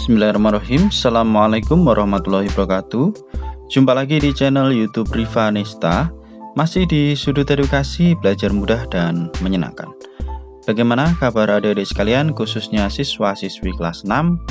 Bismillahirrahmanirrahim. Assalamualaikum warahmatullahi wabarakatuh. Jumpa lagi di channel YouTube Riva Nesta. Masih di sudut edukasi, belajar mudah dan menyenangkan. Bagaimana kabar adik-adik sekalian, khususnya siswa-siswi kelas 6?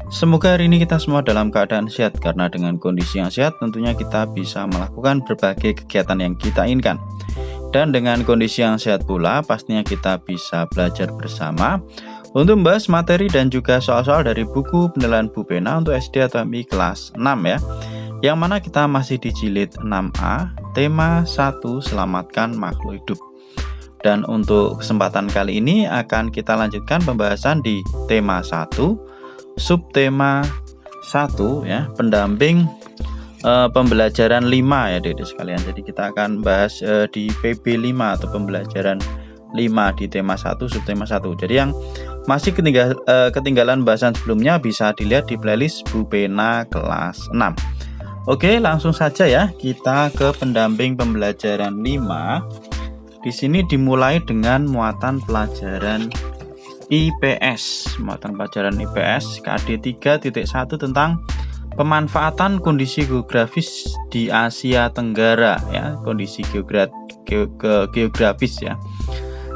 Semoga hari ini kita semua dalam keadaan sehat, karena dengan kondisi yang sehat tentunya kita bisa melakukan berbagai kegiatan yang kita inginkan. Dan dengan kondisi yang sehat pula pastinya kita bisa belajar bersama untuk membahas materi dan juga soal-soal dari buku penilaian Bu Pena untuk SD atau MI kelas 6 ya. Yang mana kita masih di jilid 6A, tema 1, selamatkan makhluk hidup. Dan untuk kesempatan kali ini akan kita lanjutkan pembahasan di tema 1, subtema 1 ya, pendamping pembelajaran 5 ya adik-adik sekalian. Jadi kita akan bahas di PB 5 atau pembelajaran 5 di tema 1, subtema 1. Jadi yang masih ketinggalan bahasan sebelumnya bisa dilihat di playlist Bu Pena kelas 6. Oke, langsung saja ya kita ke pendamping pembelajaran 5. Di sini dimulai dengan muatan pelajaran IPS. Muatan pelajaran IPS KD 3.1 tentang pemanfaatan kondisi geografis di Asia Tenggara ya, kondisi geografis ya.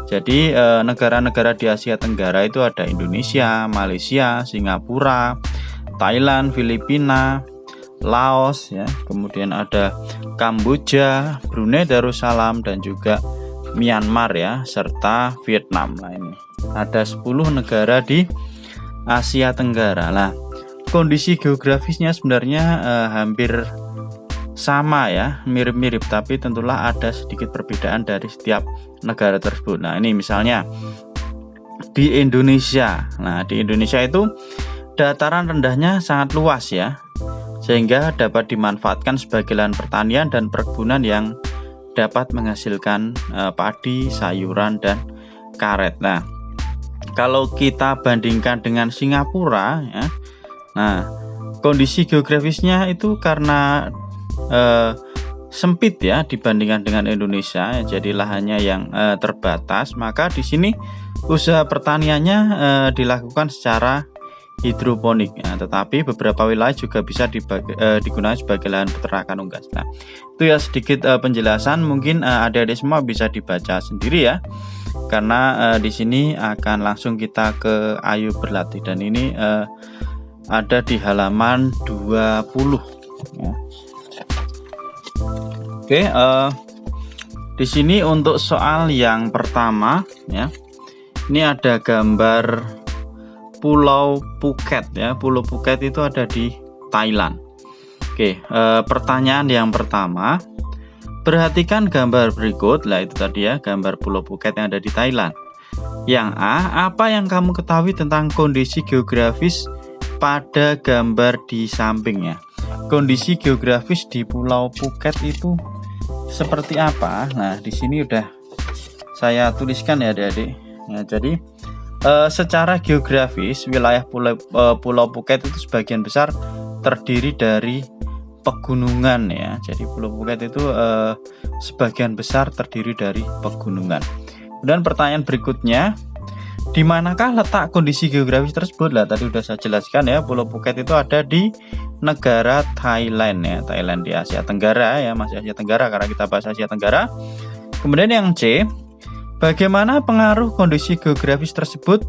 Jadi negara-negara di Asia Tenggara itu ada Indonesia, Malaysia, Singapura, Thailand, Filipina, Laos ya, kemudian ada Kamboja, Brunei Darussalam dan juga Myanmar ya, serta Vietnam. Nah, ini ada 10 negara di Asia Tenggara. Nah, kondisi geografisnya sebenarnya hampir sama ya, mirip-mirip, tapi tentulah ada sedikit perbedaan dari setiap negara tersebut. Nah, ini misalnya di Indonesia. Nah, di Indonesia itu dataran rendahnya sangat luas ya, sehingga dapat dimanfaatkan sebagai lahan pertanian dan perkebunan yang dapat menghasilkan padi, sayuran, dan karet. Nah, kalau kita bandingkan dengan Singapura ya, nah kondisi geografisnya itu karena sempit ya dibandingkan dengan Indonesia, jadi lahannya yang terbatas, maka di sini usaha pertaniannya dilakukan secara hidroponik ya, tetapi beberapa wilayah juga bisa digunakan sebagai lahan peternakan unggas. Nah, itu ya sedikit penjelasan, mungkin adik-adik semua bisa dibaca sendiri ya, karena di sini akan langsung kita ke Ayo Berlatih, dan ini ada di halaman 20 ya. Oke, di sini untuk soal yang pertama ya, ini ada gambar Pulau Phuket ya. Pulau Phuket itu ada di Thailand. Oke, pertanyaan yang pertama, perhatikan gambar berikut. Lah itu tadi ya, gambar Pulau Phuket yang ada di Thailand. Yang A, apa yang kamu ketahui tentang kondisi geografis pada gambar di sampingnya? Kondisi geografis di Pulau Phuket itu seperti apa? Nah, di sini udah saya tuliskan ya adik-adik. Nah, jadi secara geografis wilayah Pulau Phuket itu sebagian besar terdiri dari pegunungan ya. Jadi Pulau Phuket itu sebagian besar terdiri dari pegunungan. Kemudian pertanyaan berikutnya, di manakah letak kondisi geografis tersebut? Lah tadi udah saya jelaskan ya, Pulau Phuket itu ada di negara Thailand ya, Thailand di Asia Tenggara ya, masih Asia Tenggara karena kita bahas Asia Tenggara. Kemudian yang C, bagaimana pengaruh kondisi geografis tersebut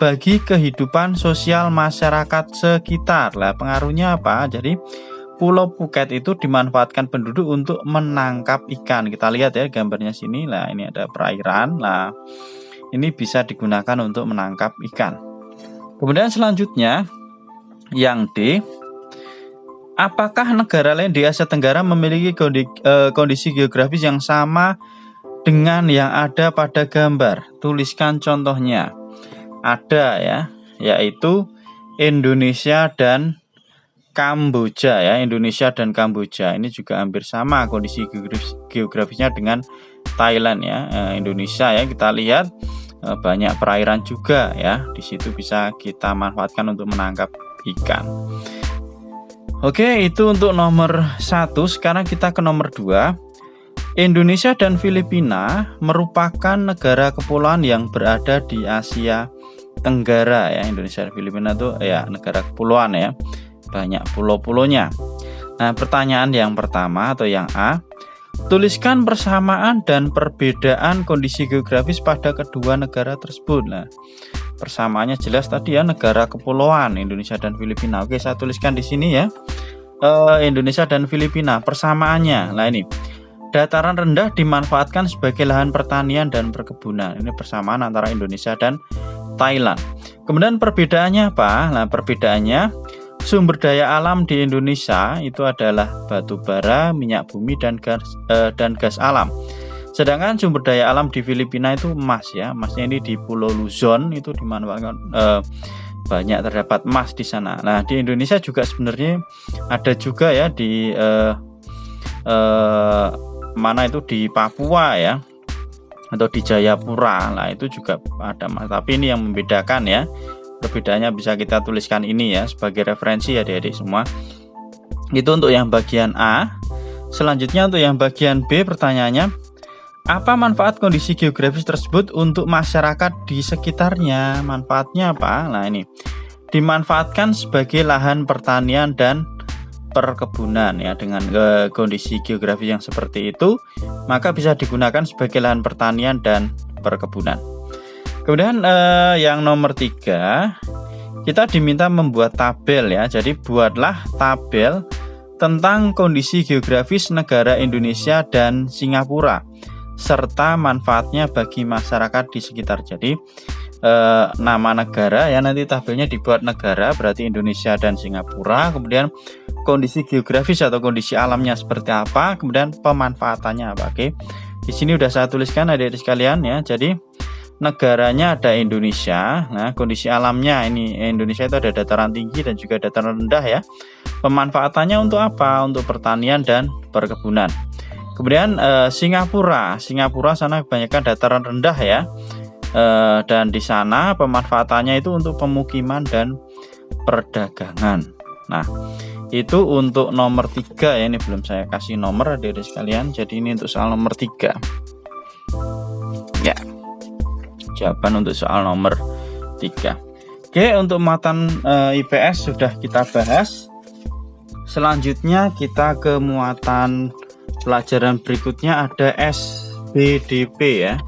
bagi kehidupan sosial masyarakat sekitar? Lah pengaruhnya apa? Jadi Pulau Phuket itu dimanfaatkan penduduk untuk menangkap ikan. Kita lihat ya gambarnya sini. Lah ini ada perairan. Nah, ini bisa digunakan untuk menangkap ikan. Kemudian selanjutnya yang D, apakah negara lain di Asia Tenggara memiliki kondisi geografis yang sama dengan yang ada pada gambar? Tuliskan contohnya. Ada ya, yaitu Indonesia dan Kamboja ya. Indonesia dan Kamboja ini juga hampir sama kondisi geografisnya dengan Thailand ya. Indonesia ya, kita lihat banyak perairan juga ya. Di situ bisa kita manfaatkan untuk menangkap ikan. Oke, itu untuk nomor 1. Sekarang kita ke nomor 2. Indonesia dan Filipina merupakan negara kepulauan yang berada di Asia Tenggara ya. Indonesia dan Filipina itu ya negara kepulauan ya, banyak pulau-pulaunya. Nah, pertanyaan yang pertama atau yang A, tuliskan persamaan dan perbedaan kondisi geografis pada kedua negara tersebut. Nah, persamaannya jelas tadi ya, negara kepulauan Indonesia dan Filipina. Oke, saya tuliskan di sini ya. Indonesia dan Filipina persamaannya. Nah, ini dataran rendah dimanfaatkan sebagai lahan pertanian dan perkebunan. Ini persamaan antara Indonesia dan Thailand. Kemudian perbedaannya apa? Nah, perbedaannya sumber daya alam di Indonesia itu adalah batu bara, minyak bumi, dan gas alam. Sedangkan sumber daya alam di Filipina itu emas ya. Emasnya ini di Pulau Luzon itu dimanfaatkan, banyak terdapat emas di sana. Nah, di Indonesia juga sebenarnya ada juga ya di mana itu di Papua ya, atau di Jayapura. Nah, itu juga ada emas. Tapi ini yang membedakan ya. Perbedaannya bisa kita tuliskan ini ya sebagai referensi ya adik-adik semua. Itu untuk yang bagian A. Selanjutnya untuk yang bagian B, pertanyaannya, apa manfaat kondisi geografis tersebut untuk masyarakat di sekitarnya? Manfaatnya apa? Nah, ini dimanfaatkan sebagai lahan pertanian dan perkebunan ya. Dengan kondisi geografis yang seperti itu, maka bisa digunakan sebagai lahan pertanian dan perkebunan. Kemudian yang nomor 3, kita diminta membuat tabel ya. Jadi buatlah tabel tentang kondisi geografis negara Indonesia dan Singapura serta manfaatnya bagi masyarakat di sekitar. Jadi nama negara ya, nanti tabelnya dibuat negara berarti Indonesia dan Singapura, kemudian kondisi geografis atau kondisi alamnya seperti apa, kemudian pemanfaatannya apa. Oke, di sini udah saya tuliskan adik-adik sekalian ya. Jadi negaranya ada Indonesia. Nah, kondisi alamnya ini Indonesia itu ada dataran tinggi dan juga dataran rendah ya. Pemanfaatannya untuk apa? Untuk pertanian dan perkebunan. Kemudian Singapura sana kebanyakan dataran rendah ya. Dan di sana pemanfaatannya itu untuk pemukiman dan perdagangan. Nah, itu untuk nomor 3 ya. Ini belum saya kasih nomor adik-adik sekalian. Jadi ini untuk soal nomor 3 ya, jawaban untuk soal nomor 3. Oke, untuk muatan IPS sudah kita bahas. Selanjutnya kita ke muatan pelajaran berikutnya, ada SBDP ya.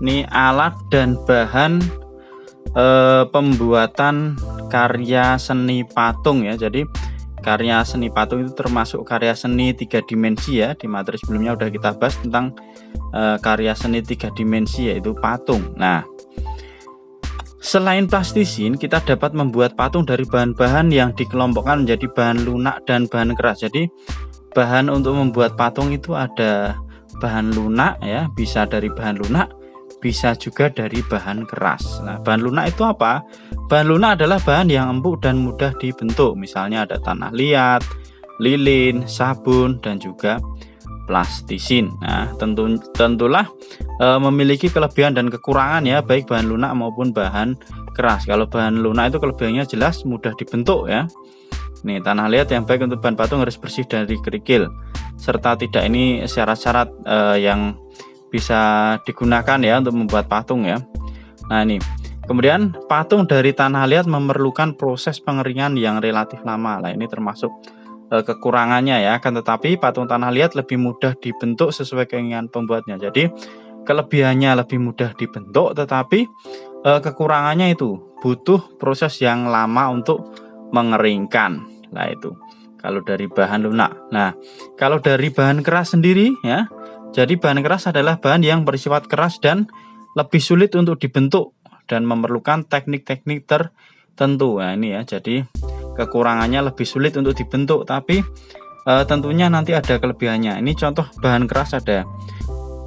Ini alat dan bahan pembuatan karya seni patung ya. Jadi karya seni patung itu termasuk karya seni 3 dimensi ya. Di materi sebelumnya udah kita bahas tentang karya seni 3 dimensi yaitu patung. Nah, selain plastisin, kita dapat membuat patung dari bahan-bahan yang dikelompokkan menjadi bahan lunak dan bahan keras. Jadi bahan untuk membuat patung itu ada bahan lunak ya, bisa dari bahan lunak, bisa juga dari bahan keras. Nah, bahan lunak itu apa? Bahan lunak adalah bahan yang empuk dan mudah dibentuk. Misalnya ada tanah liat, lilin, sabun, dan juga plastisin. Nah, tentulah memiliki kelebihan dan kekurangan ya, baik bahan lunak maupun bahan keras. Kalau bahan lunak itu kelebihannya jelas mudah dibentuk ya. Nih, tanah liat yang baik untuk bahan patung harus bersih dari kerikil, serta tidak ini syarat-syarat yang bisa digunakan ya untuk membuat patung ya. Nah, ini kemudian patung dari tanah liat memerlukan proses pengeringan yang relatif lama. Nah, ini termasuk kekurangannya ya. Akan tetapi patung tanah liat lebih mudah dibentuk sesuai keinginan pembuatnya. Jadi kelebihannya lebih mudah dibentuk, tetapi kekurangannya itu butuh proses yang lama untuk mengeringkan. Nah, itu kalau dari bahan lunak. Nah, kalau dari bahan keras sendiri ya, jadi bahan keras adalah bahan yang bersifat keras dan lebih sulit untuk dibentuk dan memerlukan teknik-teknik tertentu. Nah, ini ya, jadi kekurangannya lebih sulit untuk dibentuk, tapi tentunya nanti ada kelebihannya. Ini contoh bahan keras ada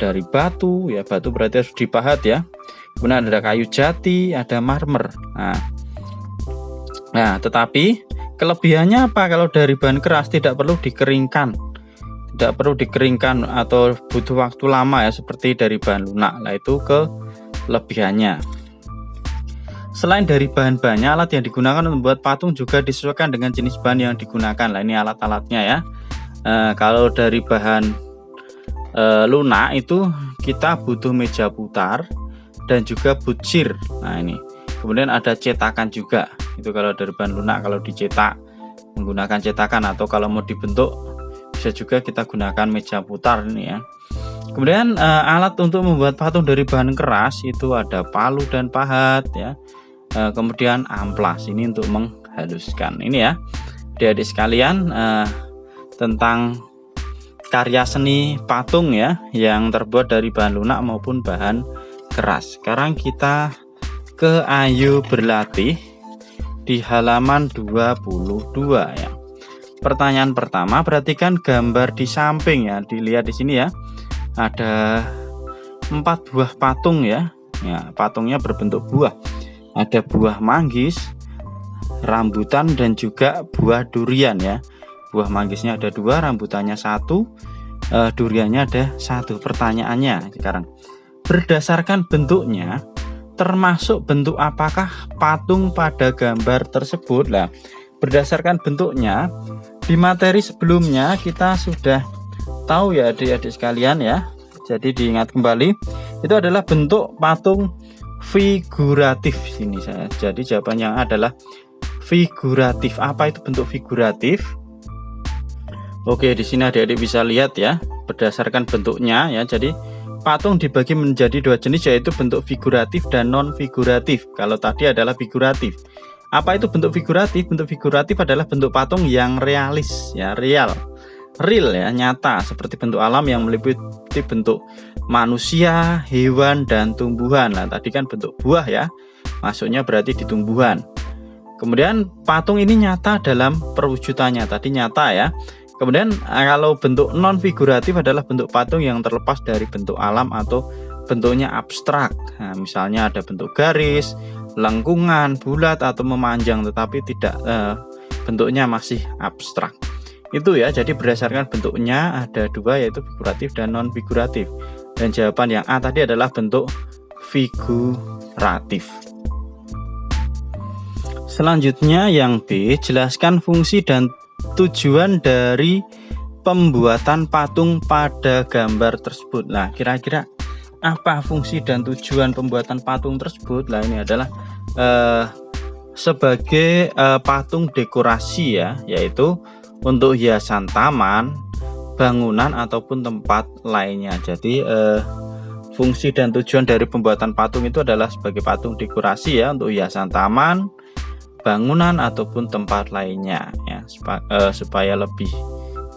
dari batu ya, batu berarti harus dipahat ya. Kemudian ada kayu jati, ada marmer. Nah, tetapi kelebihannya apa? Kalau dari bahan keras tidak perlu dikeringkan. Tidak perlu dikeringkan atau butuh waktu lama ya, seperti dari bahan lunak. Nah, itu kelebihannya. Selain dari bahan-bahannya, alat yang digunakan untuk membuat patung juga disesuaikan dengan jenis bahan yang digunakan. Nah, ini alat-alatnya ya. Kalau dari bahan lunak itu kita butuh meja putar dan juga butsir. Nah, ini Kemudian ada cetakan juga. Itu kalau dari bahan lunak, kalau dicetak menggunakan cetakan, atau kalau mau dibentuk bisa juga kita gunakan meja putar ini ya. Kemudian alat untuk membuat patung dari bahan keras itu ada palu dan pahat ya. Kemudian amplas ini untuk menghaluskan. Ini ya, adik-adik sekalian, tentang karya seni patung ya yang terbuat dari bahan lunak maupun bahan keras. Sekarang kita ke Ayo Berlatih di halaman 22 ya. Pertanyaan pertama, perhatikan gambar di samping ya. Dilihat di sini ya. Ada 4 buah patung ya. Ya, patungnya berbentuk buah. Ada buah manggis, rambutan, dan juga buah durian ya. Buah manggisnya ada 2, rambutannya 1, duriannya ada 1. Pertanyaannya sekarang, berdasarkan bentuknya, termasuk bentuk apakah patung pada gambar tersebut? Lah, berdasarkan bentuknya, di materi sebelumnya kita sudah tahu ya adik-adik sekalian ya. Jadi diingat kembali, itu adalah bentuk patung figuratif sini saya. Jadi jawabannya adalah figuratif. Apa itu bentuk figuratif? Oke, di sini adik-adik bisa lihat ya, berdasarkan bentuknya ya. Jadi patung dibagi menjadi 2 jenis, yaitu bentuk figuratif dan non figuratif. Kalau tadi adalah figuratif. Apa itu bentuk figuratif? Bentuk figuratif adalah bentuk patung yang realis ya, real ya, nyata, seperti bentuk alam yang meliputi bentuk manusia, hewan, dan tumbuhan. Nah, tadi kan bentuk buah ya, masuknya berarti di tumbuhan. Kemudian patung ini nyata dalam perwujudannya, tadi nyata ya. Kemudian kalau bentuk non figuratif adalah bentuk patung yang terlepas dari bentuk alam atau bentuknya abstrak. Nah, misalnya ada bentuk garis, lengkungan, bulat, atau memanjang, tetapi tidak bentuknya masih abstrak. Itu ya, jadi berdasarkan bentuknya ada 2, yaitu figuratif dan non figuratif. Dan jawaban yang A tadi adalah bentuk figuratif. Selanjutnya yang B, jelaskan fungsi dan tujuan dari pembuatan patung pada gambar tersebut. Nah, kira-kira apa fungsi dan tujuan pembuatan patung tersebut? Nah, ini adalah sebagai patung dekorasi ya, yaitu untuk hiasan taman, bangunan, ataupun tempat lainnya. Jadi fungsi dan tujuan dari pembuatan patung itu adalah sebagai patung dekorasi ya, untuk hiasan taman, bangunan, ataupun tempat lainnya ya, supaya lebih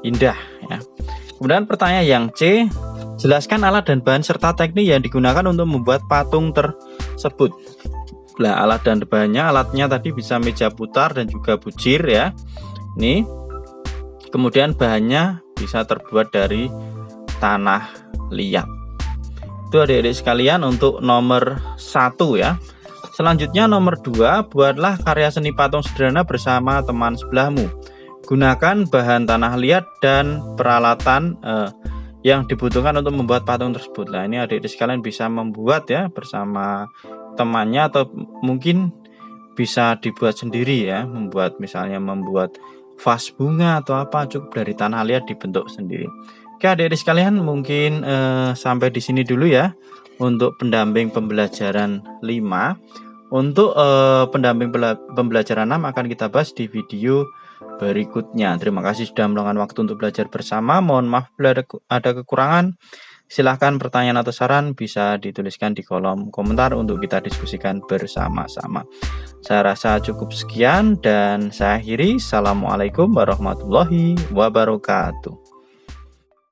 indah ya. Kemudian pertanyaan yang C, jelaskan alat dan bahan serta teknik yang digunakan untuk membuat patung tersebut. Nah, alat dan bahannya, alatnya tadi bisa meja putar dan juga bujir ya. Ini. Kemudian bahannya bisa terbuat dari tanah liat. Itu adik-adik sekalian untuk nomor 1 ya. Selanjutnya nomor 2, buatlah karya seni patung sederhana bersama teman sebelahmu. Gunakan bahan tanah liat dan peralatan yang dibutuhkan untuk membuat patung tersebut. Nah, ini adik-adik sekalian bisa membuat ya bersama temannya, atau mungkin bisa dibuat sendiri ya. Misalnya membuat vas bunga atau apa, cukup dari tanah liat dibentuk sendiri. Oke adik-adik sekalian, mungkin sampai di sini dulu ya untuk pendamping pembelajaran 5. Untuk pendamping pembelajaran 6 akan kita bahas di video berikutnya. Terima kasih sudah meluangkan waktu untuk belajar bersama. Mohon maaf bila ada kekurangan. Silahkan pertanyaan atau saran bisa dituliskan di kolom komentar untuk kita diskusikan bersama-sama. Saya rasa cukup sekian dan saya akhiri. Assalamualaikum warahmatullahi wabarakatuh.